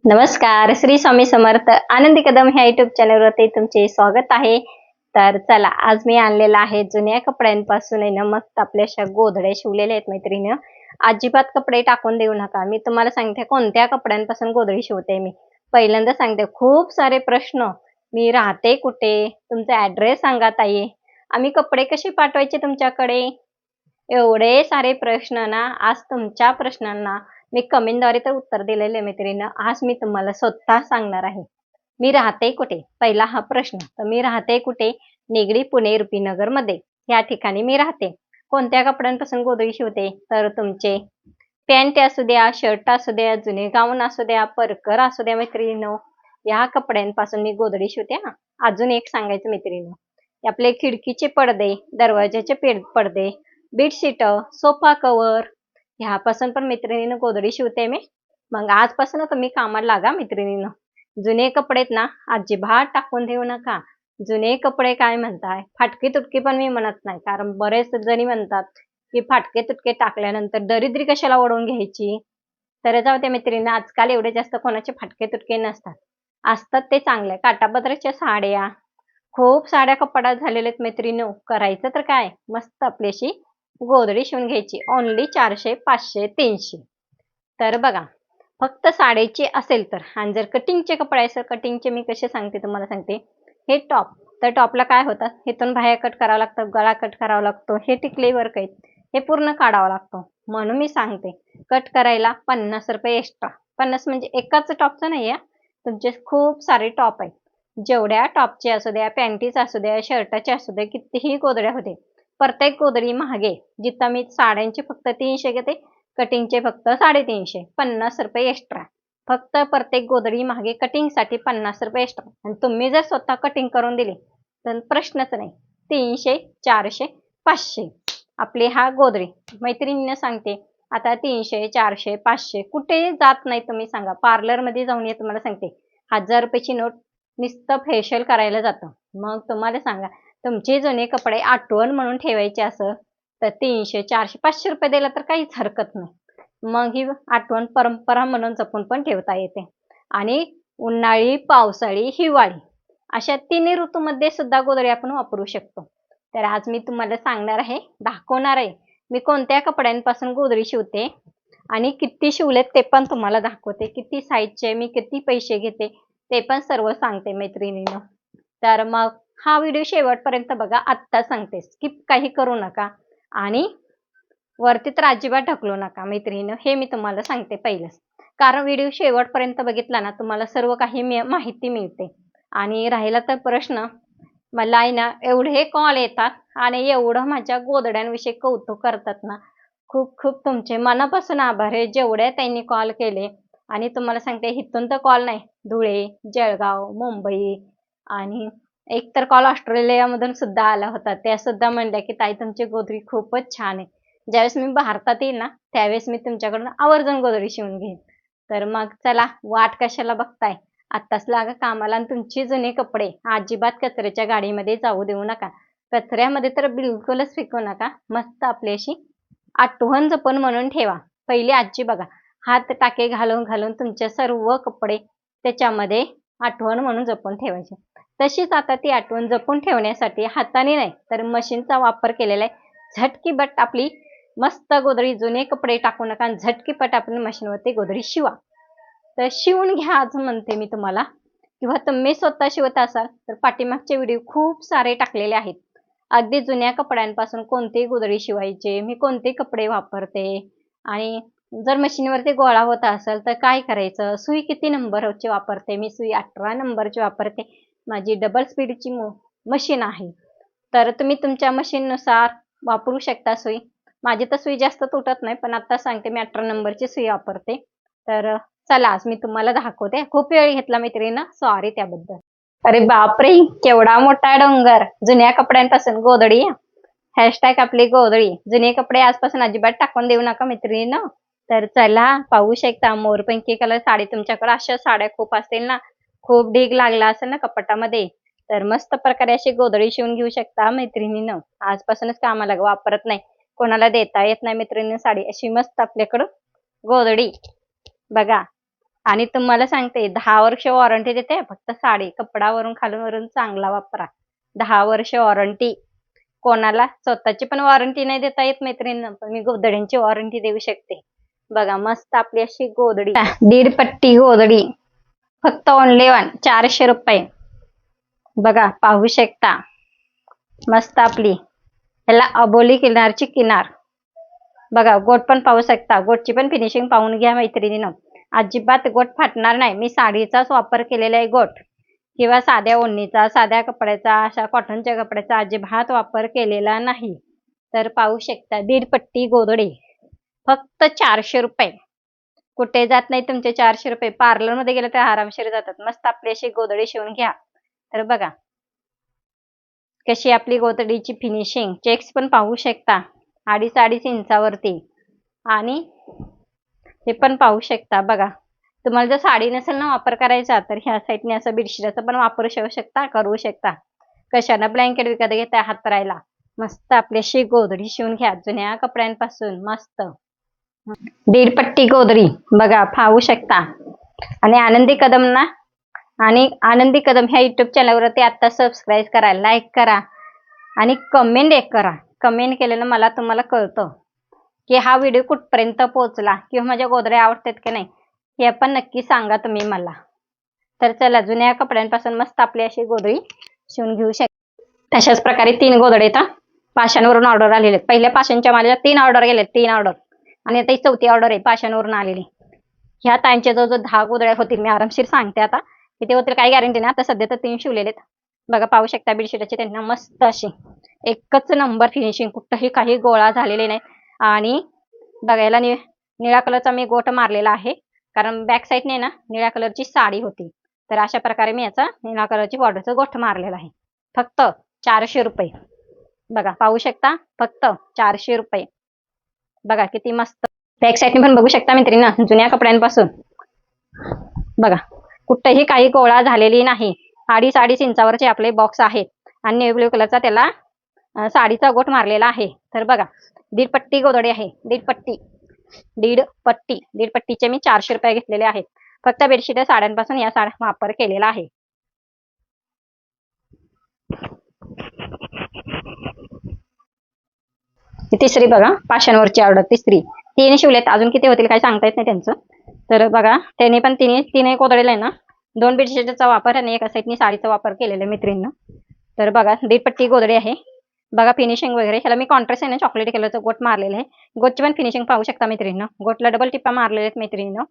नमस्कार, श्री स्वामी समर्थ. आनंदी कदम ह्या युट्यूब चॅनलवरती तुमचे स्वागत आहे. तर चला, आज मी आणलेला आहे जुन्या कपड्यांपासून आहे ना मस्त आपल्याशा गोधड्या शिवलेल्या आहेत मैत्रिणी. अजिबात कपडे टाकून देऊ नका. मी तुम्हाला सांगते कोणत्या कपड्यांपासून गोधडी शिवते मी. पहिल्यांदा सांगते, खूप सारे प्रश्न, मी राहते कुठे, तुमचा ऍड्रेस सांगा ताई, आम्ही कपडे कसे पाठवायचे तुमच्याकडे, एवढे सारे प्रश्न ना. आज तुमच्या प्रश्नांना मी कमेंटद्वारे तर उत्तर दिलेले मैत्रिणींना. आज मी तुम्हाला स्वतः सांगणार आहे मी राहते कुठे. पहिला हा प्रश्न, तर मी राहते कुठे, निगडी पुणे रुपीनगर मध्ये या ठिकाणी मी राहते. कोणत्या कपड्यांपासून गोधडी शिवते, तर तुमचे पॅन्ट असू द्या, शर्ट असू द्या, जुने गाऊन असू द्या, परकर असू द्या मैत्रिणींनो, या कपड्यांपासून मी गोधडी शिवते. अजून एक सांगायचं मैत्रिणींनो, आपले खिडकीचे पडदे, दरवाजाचे पडदे, बेडशीट, सोफा कवर, ह्यापासून पण मैत्रिणीनं गोधडी शिवते मी. मग आजपासून तुम्ही कामाला लागा मैत्रिणीनं. जुने कपडेत ना अजिबात टाकून देऊ नका. जुने कपडे काय म्हणताय, फाटके तुटके पण मी म्हणत नाही, कारण बरेच जणी म्हणतात की फाटके तुटके टाकल्यानंतर दरिद्री कशाला ओढवून घ्यायची. तर जाऊ त्या मैत्रिणी, आजकाल एवढे जास्त कोणाचे फाटके तुटके नसतात, असतात ते चांगले काटापदराच्या साड्या. खूप साड्या कपाटात झालेल्या आहेत मैत्रिणीनो. करायचं तर काय, मस्त आपल्याशी गोधडी शिवून घ्यायची. ओन्ली 400, 500, 300. तर बघा, फक्त साडीची असेल तर, आणि जर कटिंगचे कपडे असेल, कटिंगचे मी कसे सांगते तुम्हाला सांगते. हे टॉप, तर टॉपला काय होतात, हेतून बाह्या कट करावं लागतं, गळा कट करावा लागतो, हे टिकली वर्क आहेत, हे पूर्ण काढावं लागतं. म्हणून मी सांगते कट करायला 50 रुपये एक्स्ट्रा. 50 म्हणजे एकाच टॉपचं नाही आहे, तुमचे खूप सारे टॉप आहेत. जेवढ्या टॉपचे असू द्या, पॅन्टीज असू द्या, शर्टाचे असू द्या, कितीही गोधड्या होते, प्रत्येक गोधडी महागे. जिथं मी साड्यांचे फक्त 300 घेते, कटिंगचे फक्त 350, 50 रुपये एक्स्ट्रा. फक्त प्रत्येक गोधडी महागे, कटिंगसाठी 50 रुपये एक्स्ट्रा. आणि तुम्ही जर स्वतः कटिंग करून दिली तर प्रश्नच नाही. 300, 400, 500 आपली हा गोधडी. मैत्रिणींना सांगते, आता 300, 400, 500 कुठे जात नाही तुम्ही सांगा. पार्लरमध्ये जाऊन तुम्हाला सांगते 1000 रुपयाची नोट नुसतं फेशियल करायला जातं. मग तुम्हाला सांगा, तुमचे जुने कपडे आठवण म्हणून ठेवायचे असं तर 300, 400, 500 रुपये दिला तर काहीच हरकत नाही. मग ही आठवण परंपरा म्हणून जपून पण ठेवता येते. आणि उन्हाळी, पावसाळी, हिवाळी अशा तिन्ही ऋतूमध्ये सुद्धा गोधडी आपण वापरू शकतो. तर आज मी तुम्हाला सांगणार आहे, दाखवणार आहे मी कोणत्या कपड्यांपासून गोधडी शिवते आणि किती शिवलेत ते पण तुम्हाला दाखवते. किती साईजचे, मी किती पैसे घेते ते पण सर्व सांगते मैत्रिणीनं. तर मग हा व्हिडिओ शेवटपर्यंत बघा. आत्ता सांगते, स्किप काही करू नका आणि वरती तर अजिबात ढकलू नका मैत्रिणीनं. हे मी तुम्हाला सांगते पहिलंच, कारण व्हिडिओ शेवटपर्यंत बघितला ना तुम्हाला सर्व काही माहिती मिळते. आणि राहिला तर प्रश्न, मला आहे ना एवढे कॉल येतात आणि एवढं माझ्या गोधड्यांविषयी कौतुक करतात ना, खूप खूप तुमचे मनापासून आभार आहे. जेवढ्या त्यांनी कॉल केले, आणि तुम्हाला सांगते इथून तर कॉल नाही, धुळे, जळगाव, मुंबई, आणि एक तर कॉल ऑस्ट्रेलियामधून सुद्धा आला होता. त्या सुद्धा म्हणल्या की ताई तुमची गोधडी खूपच छान आहे. ज्यावेळेस मी भारतात येईल ना त्यावेळेस मी तुमच्याकडून आवर्जून गोधडी शिवून घेईन. तर मग चला, वाट कशाला बघताय, आत्ताच लागा कामाला. आणि तुमचे जुने कपडे अजिबात कचऱ्याच्या गाडीमध्ये जाऊ देऊ नका. कचऱ्यामध्ये तर बिलकुलच फेकू नका. मस्त आपल्याशी आठवण जपून म्हणून ठेवा. पहिली आजी बघा, हात टाके घालून घालून तुमचे सर्व कपडे त्याच्यामध्ये आठवण म्हणून जपून ठेवायचे. तशीच आता ती आठवण जपून ठेवण्यासाठी हाताने नाही तर मशीनचा वापर केलेला आहे. झटकीपट आपली मस्त गोधडी, जुने कपडे टाकू नका, झटकीपट आपण मशीनवरती गोधडी शिवा. तर शिवून घ्या आज म्हणते मी तुम्हाला. किंवा तुम्ही स्वतः शिवत असाल तर पाठीमागचे व्हिडिओ खूप सारे टाकलेले आहेत. अगदी जुन्या कपड्यांपासून कोणते गोधडी शिवायचे, मी कोणते कपडे वापरते, आणि जर मशीनवरती गोळा होत असेल तर काय करायचं, सुई किती नंबरची वापरते, मी सुई 18 नंबरची वापरते. माझी डबल स्पीडची मशीन आहे. तर तुम्ही तुमच्या मशीननुसार वापरू शकता सुई. माझी तर सुई जास्त तुटत नाही, पण आता सांगते मी 18 नंबरची सुई वापरते. तर चला, आज मी तुम्हाला दाखवते. खूप वेळ घेतला मैत्रिणींना, सॉरी त्याबद्दल. अरे बापरे, केवढा मोठा डोंगर जुन्या कपड्यांपासून गोधडी. हॅशटॅग आपली गोधडी. जुने कपडे आजपासून अजिबात टाकून देऊ नका मैत्रिणीनं. तर चला, पाहू शकता मोरपंखी कलर साडी. तुमच्याकडे अशा साड्या खूप असतील ना, खूप ढीग लागला असेल ना कपाटामध्ये, तर मस्त प्रकारे अशी गोधडी शिवून घेऊ शकता मैत्रिणीनं. आजपासूनच कामाला वापरत नाही, कोणाला देता येत नाही मैत्रिणीनं साडी, अशी मस्त आपल्याकडं गोधडी बघा. आणि तुम्हाला सांगते 10 वर्ष वॉरंटी देते फक्त साडी कपडावरून खालून वरून चांगला वापरा. 10 वर्ष वॉरंटी. कोणाला स्वतःची पण वॉरंटी नाही देता येत मैत्रिणींना, पण मी गोधड्यांची वॉरंटी देऊ शकते. बघा मस्त आपली अशी गोधडी, 1.5 पट्टी गोधडी, फक्त ओनली वन 400 रुपये. बघा पाहू शकता मस्त आपली, ह्याला अबोली किनारची किनार. बघा गोट पण पाहू शकता, गोटची पण फिनिशिंग पाहून घ्या मैत्रिणीनं. अजिबात गोट फाटणार नाही. मी साडीचाच वापर केलेला आहे गोट, किंवा साध्या ओढणीचा, साध्या कपड्याचा, अशा कॉटनच्या कपड्याचा अजिबात वापर केलेला नाही. तर पाहू शकता 1.5 पट्टी गोधडी, फक्त 400 रुपये. कुठे जात नाही तुमचे 400 रुपये. पार्लरमध्ये गेले तर आरामशीर जातात. मस्त आपली अशी गोधडी शिवून घ्या. तर बघा कशी आपली गोधडीची फिनिशिंग. चेक्स पण पाहू शकता 2.5 इंचावरती. आणि हे पण पाहू शकता. बघा तुम्हाला जर साडी नसेल ना वापर करायचा, तर ह्या साईडने असं बेडशीटचा पण वापर करू शकता. कशानं ब्लँकेट विकत घेता हातरायला. मस्त आपली अशी गोधडी शिवून घ्या जुन्या कपड्यांपासून. मस्त 1.5 पट्टी गोधडी. बघा पाहू शकता. आणि आनंदी कदम ना, आणि आनंदी कदम ह्या युट्यूब चॅनलवरती आता सबस्क्राईब करा, लाईक करा आणि कमेंट एक करा. कमेंट केल्यानं मला तुम्हाला कळतं की हा व्हिडिओ कुठपर्यंत पोहोचला, किंवा माझ्या गोधड्या आवडतात की नाही हे पण नक्की सांगा तुम्ही मला. तर चला जुन्या कपड्यांपासून मस्त आपली अशी गोधडी शिवून घेऊ शकता. तशाच प्रकारे 3 गोधडे तर पाषाणवरून ऑर्डर आलेले. पहिल्या पाषाणच्या माझ्या 3 ऑर्डर गेलेत, 3 ऑर्डर. आणि आता ही 4थी ऑर्डर आहे पाषाणवरून आलेली. ह्या ताईंच्या जवळ 10 गोधड्या होतील. मी आरामशीर सांगते आता किती होतील काही गॅरंटी नाही. आता सध्या तर 3 शिवलेले आहेत. बघा पाहू शकता बेडशीटाची त्यांना मस्त अशी एकच नंबर फिनिशिंग, कुठंही काही गोळा झालेले नाही. आणि बघायला निळ्या कलरचा मी गोट मारलेला आहे, कारण बॅक साईडने ना निळ्या कलरची साडी होती. तर अशा प्रकारे मी याचा निळ्या कलरची बॉर्डरचा गोट मारलेला आहे. फक्त 400 रुपये. बघा पाहू शकता फक्त 400 रुपये. बघा किती मस्त. बॅक साईडने पण बघू शकता मैत्रिणींना जुन्या कपड्यांपासून. बघा कुठेही काही गोळा झालेली नाही. 2.5 इंचावरचे आपले बॉक्स आहेत. आणि नेव्ही ब्ल्यू कलरचा त्याला साडीचा गोट मारलेला आहे. तर बघा 1.5 पट्टी गोधडी आहे. 1.5 पट्टी 1.5 पट्टीचे मी 400 रुपये घेतलेले आहेत. फक्त बेडशीट साड्यांपासून या साड्या वापर केलेला आहे. तिसरी बघा पाषाणवरची ऑर्डर, तिसरी. 3 शिवलेत, अजून किती होतील काही सांगता येत नाही त्यांचं. तर बघा त्याने पण तिने गोधडीला आहे ना 2 बेडशीटचा वापर आणि एका साईडनी साडीचा वापर केलेला आहे मैत्रिणींना. तर बघा 1.5 पट्टी गोधडी आहे. बघा फिनिशिंग वगैरे. ह्याला मी कॉन्ट्रास्ट आहे ना चॉकलेट कलरचं गोट मारलेलं आहे. गोटची पण फिनिशिंग पाहू शकता मैत्रिणींना. गोटला डबल टिप्पा मारलेले आहेत मैत्रिणींना.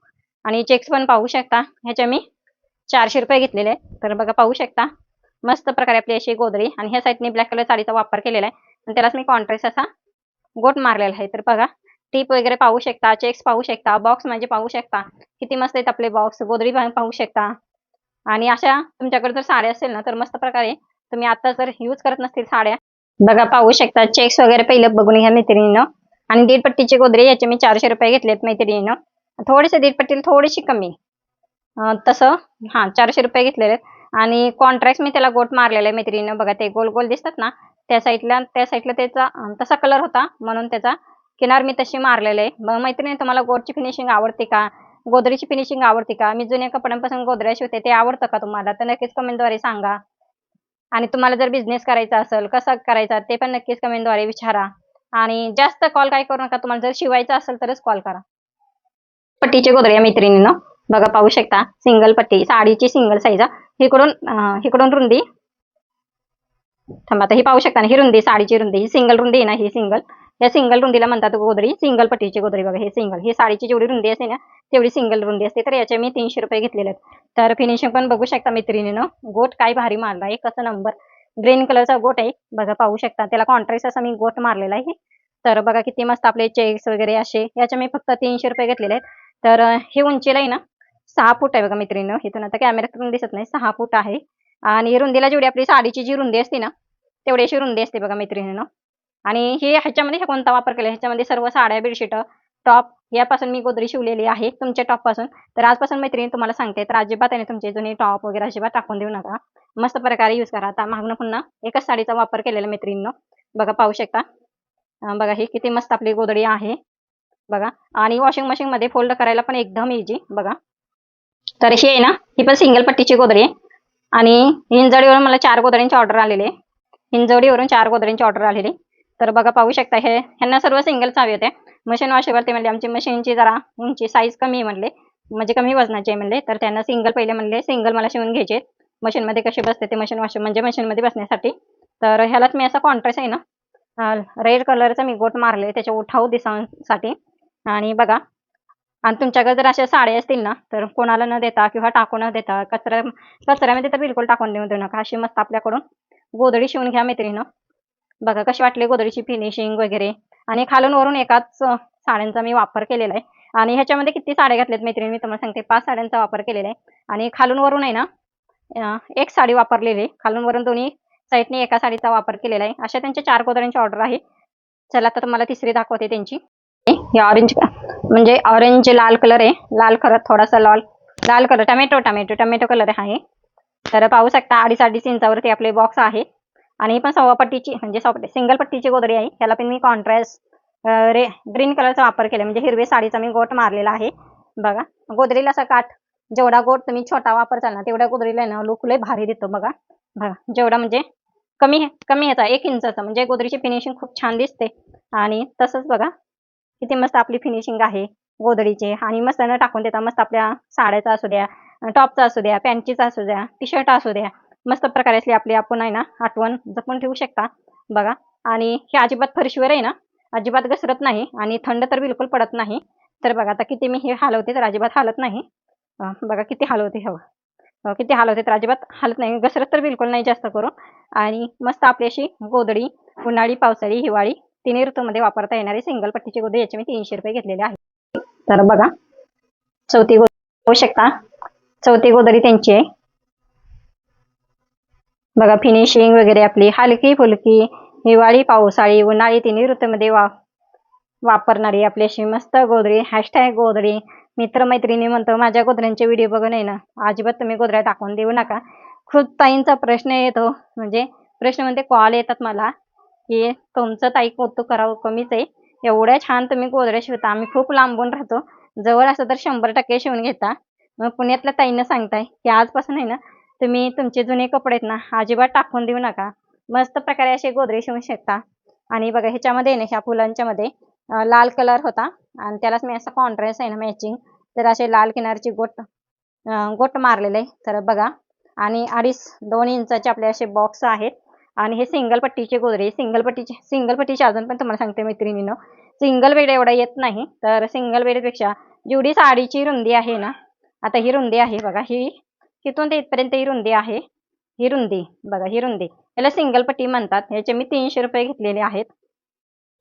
आणि चेक्स पण पाहू शकता. ह्याच्या मी 400 रुपये घेतलेले आहेत. तर बघा पाहू शकता मस्त प्रकारे आपली अशी गोधडी. आणि ह्या साईडने ब्लॅक कलर साडीचा वापर केलेला आहे. आणि त्यालाच मी कॉन्ट्रास्ट असा गोट मारलेला आहे. तर बघा टीप वगैरे पाहू शकता, चेक्स पाहू शकता, बॉक्स म्हणजे पाहू शकता किती मस्त आहेत आपले बॉक्स. गोधडी पाहू शकता. आणि अशा तुमच्याकडे जर साड्या असेल ना तर मस्त प्रकारे तुम्ही आता जर यूज करत नसतील साड्या, बघा पाहू शकता चेक्स वगैरे पहिलं बघून घ्या मैत्रिणीनं. आणि 1.5 पट्टीची गोधडी याचे मी 400 रुपये घेतलेत मैत्रिणीनं. थोडेसे 1.5 पट्टीला थोडीशी कमी, तसं 400 रुपये घेतलेले. आणि कॉन्ट्रास्ट मी त्याला गोट मारलेला आहे मैत्रिणीनं. बघा ते गोल गोल दिसतात ना त्या साईडला त्याचा तसा कलर होता, म्हणून त्याचा किनार मी तशी मारलेले आहे. मग मैत्रिणी तुम्हाला गोटची फिनिशिंग आवडते का, गोधडीची फिनिशिंग आवडते का, मी जुन्या कपड्यांपासून गोधड्या शिवते ते आवडतं का तुम्हाला, तर नक्कीच कमेंटद्वारे सांगा. आणि तुम्हाला जर बिझनेस करायचा असेल कसा करायचा ते पण नक्कीच कमेंटद्वारे विचारा. आणि जास्त कॉल काय करू नका. तुम्हाला जर शिवायचं असेल तरच कॉल करा. पट्टीची गोधडी मैत्रिणीनं. बघा पाहू शकता सिंगल पट्टी, साडीची सिंगल साईज. इकडून रुंदी, थांबा आता ही पाहू शकता ना, ही रुंदी साडीची रुंदी, ही सिंगल रुंदी आहे ना, ही सिंगल. या सिंगल रुंदीला म्हणतात गोधडी, सिंगल पट्टीची गोधडी. बघा हे सिंगल, ही साडीची जेवढी रुंदी असते ना तेवढी सिंगल रुंदी असते. तर याचे मी 300 रुपये घेतलेले आहेत. तर फिनिशिंग पण बघू शकता मैत्रिणीनं. गोट काय भारी मारला आहे, कसं नंबर. ग्रीन कलरचा गोट आहे. बघा पाहू शकता त्याला कॉन्ट्रास्ट असा मी गोट मारलेला आहे. तर बघा किती मस्त आपले चेक्स वगैरे असे. याचे मी फक्त 300 रुपये घेतलेले आहेत. तर हे उंचीला आहे ना 6 फूट आहे बघा मैत्रिणीनं. इथून आता कॅमेऱ्यातून दिसत नाही, 6 फूट आहे. आणि रुंदीला जेवढी आपली साडीची जी रुंदी असते ना तेवढी अशी रुंदी असते बघा मैत्रिणीनं. आणि ह्याच्यामध्ये कोणता वापर केला, ह्याच्यामध्ये सर्व साड्या, बेडशीट, टॉप यापासून मी गोधडी शिवलेली आहे तुमच्या टॉपपासून. तर आजपासून मैत्रिणी तुम्हाला सांगते, तर अजिबात आहे तुमचे जुने टॉप वगैरे अजिबात टाकून देऊ नका. मस्त प्रकारे यूज करा. आता मागणं पुन्हा एकच साडीचा वापर केलेला मैत्रिणीनं. बघा पाहू शकता. बघा ही किती मस्त आपली गोधडी आहे बघा. आणि वॉशिंग मशीन मध्ये फोल्ड करायला पण एकदम इझी. बघा तर ही आहे ना, ही पण सिंगल पट्टीची गोदडी आहे आणि हिंजवडीवरून मला 4 गोदड्यांची ऑर्डर आलेली आहे. हिंजवडीवरून 4 गोदड्यांची ऑर्डर आलेली. तर बघा पाहू शकता ह्यांना सर्व सिंगलच हवे होते. मशीन वॉशेवरती म्हणले आमची मशीनची जरा उंची साईज कमी आहे म्हणले, म्हणजे कमी वजनाची आहे म्हणले. तर त्यांना सिंगल पहिले म्हणले सिंगल मला शिवून घ्यायचे. मशीनमध्ये कसे बसते ते मशीन वॉश म्हणजे मशीनमध्ये बसण्यासाठी. तर ह्यालाच मी असा कॉन्ट्रास्ट आहे ना रेड कलरचा मी गोट मारले त्याच्या उठाव दिसण्यासाठी. आणि बघा आणि तुमच्याकडे जर अशा साड्या असतील ना तर कोणाला न देता किंवा टाकू न देता कचऱ्यामध्ये तर बिलकुल टाकून देऊ नका. अशी मस्त आपल्याकडून गोदडी शिवून घ्या मैत्रिणीनं. बघा कशी वाटली गोदडीची फिनिशिंग वगैरे. आणि खालून वरून एकाच साड्यांचा मी वापर केलेला आहे. आणि ह्याच्यामध्ये किती साड्या घातल्यात मैत्रिणी मी तुम्हाला सांगते, 5 साड्यांचा वापर केलेला आहे. आणि खालून वरून आहे ना एक साडी वापरलेली आहे. खालून वरून दोन्ही साईडने एका साडीचा वापर केलेला आहे. अशा त्यांच्या 4 गोदड्यांची ऑर्डर आहे. चला तर तुम्हाला तिसरी दाखवते त्यांची. हे ऑरेंज म्हणजे ऑरेंज लाल कलर आहे. लाल खरं थोडासा लाल कलर टमॅटो कलर आहे. तर पाहू शकता 2.5 इंचावरती आपले बॉक्स आहे. आणि ही पण सव्वा पट्टीची म्हणजे सिंगल पट्टीची गोदडी आहे. ह्याला पण मी कॉन्ट्रास्ट ग्रीन कलरचा वापर केला म्हणजे हिरवे साडीचा मी गोट मारलेला आहे. बघा गोदडीला असा काठ जेवढा गोट तुम्ही छोटा वापरताल ना तेवढ्या गोदडीला ना लुक लय भारी देतो. बघा बघा जेवढा म्हणजे कमी कमी याचा 1 इंचाचा म्हणजे गोदडीची फिनिशिंग खूप छान दिसते. आणि तसंच बघा किती मस्त आपली फिनिशिंग आहे गोदडीची. आणि मस्त न टाकून देता मस्त आपल्या साड्याचा असू द्या, टॉपचा असू द्या, पॅन्टचीचा असू द्या, टी शर्ट असू द्या, मस्त प्रकारे असली आपली आपण आहे ना आठवण जपून ठेवू शकता. बघा आणि हे अजिबात फरशीवर आहे ना अजिबात घसरत नाही आणि थंड तर बिलकुल पडत नाही. तर बघा आता किती मी हे हलवते तर अजिबात हालत नाही. बघा किती हलवते किती हलवते तर अजिबात हालत नाही, घसरत तर बिलकुल नाही जास्त करून. आणि मस्त आपली अशी गोदडी उन्हाळी, पावसाळी, हिवाळी तिन्ही ऋतूमध्ये वापरता येणारी सिंगल पट्टीची गोदडी याचे मी 300 रुपये घेतलेले आहे. तर बघा चौथी गोदडी होऊ शकता. चौथी गोदडी त्यांची आहे. बघा फिनिशिंग वगैरे आपली हलकी फुलकी हिवाळी, पावसाळी, उन्हाळी तिन्ही ऋतूमध्ये वापरणारी आपली अशी मस्त गोदडी. हॅशटॅग गोदडी. मित्रमैत्रिणी म्हणतो माझ्या गोदड्यांचे व्हिडिओ बघून आहे ना अजिबात तुम्ही गोदड्या टाकून देऊ नका. खूप ताईंचा प्रश्न येतो म्हणजे प्रश्न म्हणते कॉल येतात मला की तुमचं ताई कौतुक करावं कमीच आहे. एवढ्या छान तुम्ही गोदड्या शिवता. आम्ही खूप लांबून राहतो. जवळ असं तर 100% शिवून घेता. मग पुण्यातल्या ताईंना सांगताय की आजपासून आहे ना तुम्ही तुमचे जुने कपडे आहेत ना अजिबात टाकून देऊ नका. मस्त प्रकारे असे गोदडे शिवू शकता. आणि बघा ह्याच्यामध्ये ना ह्या फुलांच्या मध्ये लाल कलर होता आणि त्यालाच मी असं कॉन्ट्रास्ट आहे ना मॅचिंग तर असे लाल किनारची गोट मारलेले. तर बघा आणि 2.5 इंचाचे आपले असे बॉक्स आहेत. आणि हे सिंगल पट्टीचे गोदडी. सिंगल पट्टीचे अजून पण तुम्हाला सांगते मैत्रिणीनं सिंगल बेड एवढा येत नाही. तर सिंगल बेडपेक्षा जेवढी साडीची रुंदी आहे ना आता ही रुंदी आहे बघा ही तिथून ते इथपर्यंत ही रुंदी आहे. ही रुंदी बघा ही रुंदी याला सिंगल पट्टी म्हणतात. याचे मी 300 रुपये घेतलेले आहेत.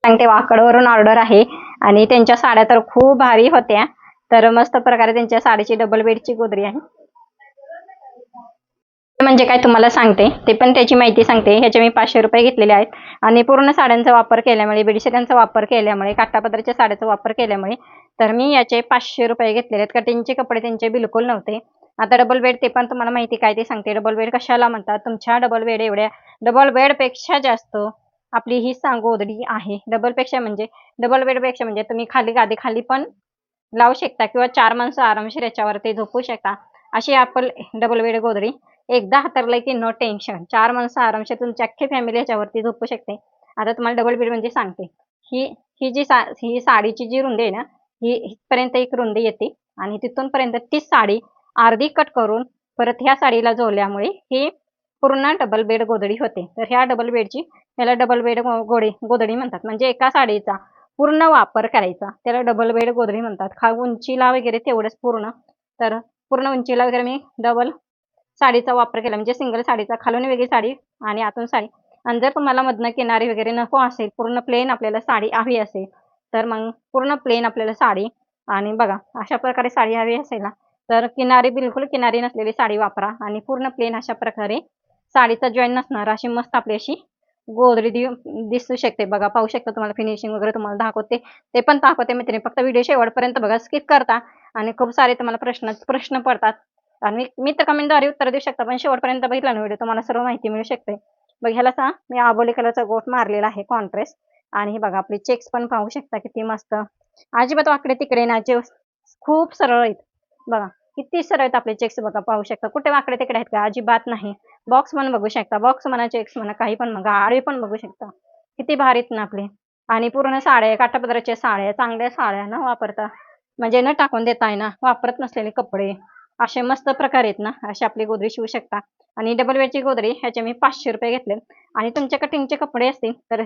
सांगते वाकडवरून ऑर्डर आहे आणि त्यांच्या साड्या तर खूप भारी होत्या. तर मस्त प्रकारे त्यांच्या साडीची डबल बेडची गोदडी आहे. म्हणजे काय तुम्हाला सांगते ते पण त्याची माहिती सांगते. ह्याचे मी 500 रुपये घेतलेले आहेत. आणि पूर्ण साड्यांचा वापर केल्यामुळे बेडशिटांचा वापर केल्यामुळे काठापदराच्या साड्याचा वापर केल्यामुळे तर मी याचे 500 रुपये घेतलेले आहेत. कटिंगचे कपडे त्यांचे बिलकुल नव्हते. आता डबल बेड ते पण तुम्हाला माहिती काय ते सांगते. डबल बेड कशाला म्हणतात तुमच्या डबल बेड एवढ्या डबल बेडपेक्षा जास्त आपली ही गोदडी आहे. डबल बेडपेक्षा म्हणजे तुम्ही खाली गादी खाली पण लावू शकता किंवा 4 माणसं आरामशीर याच्यावरती झोपू शकता. अशी आपण डबल बेड गोदडी एकदा हातरलंय की नो टेन्शन 4 माणसं आरामशीर तुमची अख्खी फॅमिली याच्यावरती झोपू शकते. आता तुम्हाला डबल बेड म्हणजे सांगते ही ही साडीची जी रुंदी आहे ना ही इथपर्यंत एक रुंदी येते आणि तिथून पर्यंत ती साडी अर्धी कट करून परत ह्या साडीला जोडल्यामुळे ही पूर्ण डबल बेड गोदडी होते. तर ह्या डबल बेडची याला डबल बेड गोदडी म्हणतात. म्हणजे एका साडीचा पूर्ण वापर करायचा त्याला डबल बेड गोदडी म्हणतात. उंचीला वगैरे तेवढंच पूर्ण. तर पूर्ण उंचीला वगैरे मी डबल साडीचा वापर केला म्हणजे सिंगल साडीचा खालून वेगळी साडी आणि आतून साडी. आणि जर तुम्हाला मधनं किनारी वगैरे नको असेल पूर्ण प्लेन आपल्याला साडी हवी असेल तर मग पूर्ण प्लेन आपल्याला साडी. आणि बघा अशा प्रकारे साडी हवी असेल ना तर बिलकुल किनारी नसलेली साडी वापरा आणि पूर्ण प्लेन अशा प्रकारे साडीचा जॉईन नसणार अशी मस्त आपली अशी गोदडी दिसू शकते. बघा पाहू शकता तुम्हाला फिनिशिंग वगैरे तुम्हाला दाखवते ते पण दाखवते मैत्रिणी. फक्त व्हिडिओ शेवटपर्यंत बघा स्किप करता आणि खूप सारे तुम्हाला प्रश्न पडतात आणि मी तर कमेंटद्वारे उत्तर देऊ शकता पण शेवटपर्यंत बघितला ना व्हिडिओ तुम्हाला सर्व माहिती मिळू शकते. बघ ह्याला मी आबोली कलरचा गोट मारलेला आहे कॉन्ट्रास्ट. आणि हे बघा आपले चेक्स पण पाहू शकता किती मस्त अजिबात वाकडे तिकडे नाचे खूप सरळ आहेत. बघा किती सरळ आहेत आपले चेक्स बघा, पाहू शकता. कुठे वाकडे तिकडे आहेत का? अजिबात नाही. बॉक्स पण बघू शकता. बॉक्स म्हणा, चेक्स म्हणा, काही पण बघा. आडवे पण बघू शकता. किती भारी आहेत ना आपले. आणि पूर्ण साड्या, काठापदराच्या साड्या, चांगल्या साड्या न वापरता, म्हणजे न टाकून देता ना, वापरत नसलेले कपडे असे मस्त प्रकार आहेत ना, असे आपली गोदडी शिवू शकता. आणि डबल बेडची गोदडी ह्याचे मी ₹500 घेतले. आणि तुमच्या कटिंगचे कपडे असतील तर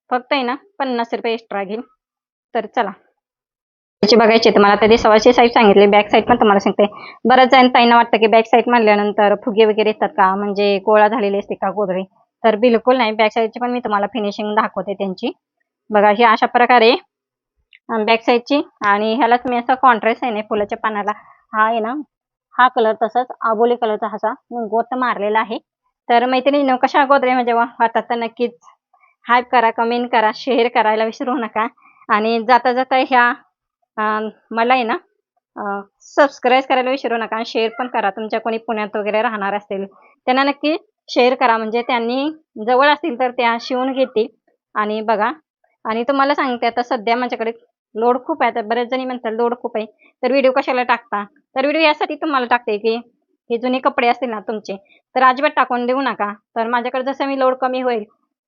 फक्त आहे ना ₹50 एक्स्ट्रा घेईल. तर चला, त्याची बघायची तुम्हाला तरी सव्वाशे साईड सांगितली. बॅक साईड पण तुम्हाला सांगते. बऱ्याच जण ताईंना वाटतं की बॅक साईड म्हणल्यानंतर फुगे वगैरे येतात का, म्हणजे गोळा झालेली असते का गोदडी, तर बिलकुल नाही. बॅक साईडची पण मी तुम्हाला फिनिशिंग दाखवते त्यांची. बघा ही अशा प्रकारे बॅक साईडची. आणि ह्यालाच मी असा कॉन्ट्रास्ट आहे ना फुलाच्या पानाला, हा आहे ना, हा कलर तसाच आबोली कलरचा असा गोट मारलेला आहे. तर मैत्रिणींनो, कशा गोदड्या म्हणजे वाटतात तर नक्कीच हाईप करा, कमेंट करा, शेअर करायला विसरू नका. आणि जाता जाता ह्या मला आहे ना सबस्क्राईब करायला विसरू नका. आणि शेअर पण करा. तुमच्या कोणी पुण्यात वगैरे राहणार असतील त्यांना नक्की शेअर करा, म्हणजे त्यांनी जवळ असतील तर त्या शिवून घेतील. आणि बघा, आणि तुम्हाला सांगते आता सध्या माझ्याकडे लोड खूप आहे. तर बरेच जणी म्हणतात लोड खूप आहे तर व्हिडिओ कशाला टाकता. तर व्हिडिओ यासाठी तुम्हाला टाकते की हे जुने कपडे असतील ना तुमचे, तर अजिबात टाकून देऊ नका. तर माझ्याकडे जसं मी लोड कमी होईल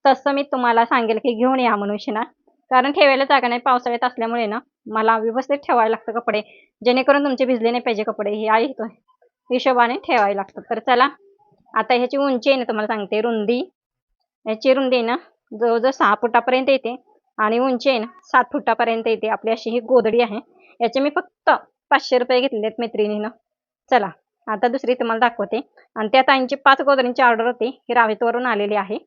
तसं मी तुम्हाला सांगेल की घेऊन या म्हणून ना. कारण ठेवायला जागा नाही, पावसाळ्यात असल्यामुळे ना मला व्यवस्थित ठेवायला लागतं कपडे, जेणेकरून तुमचे भिजले नाही पाहिजे कपडे, हे आहे हिशोबाने ठेवायला लागतं. तर चला, आता ह्याची उंची आहे ना तुम्हाला सांगते. याची रुंदी आहे ना जवळजवळ 6 फुटापर्यंत येते. आणि उंची आहे ना 7 फुटापर्यंत येते. आपली अशी ही गोदडी आहे. याचे मी फक्त ₹500 घेतलेले आहेत मैत्रिणीनं. चला, आता दुसरी तुम्हाला दाखवते. आणि त्या ताईंची 5 गोदडींची ऑर्डर होती, ही रावेतवरून आलेली आहे.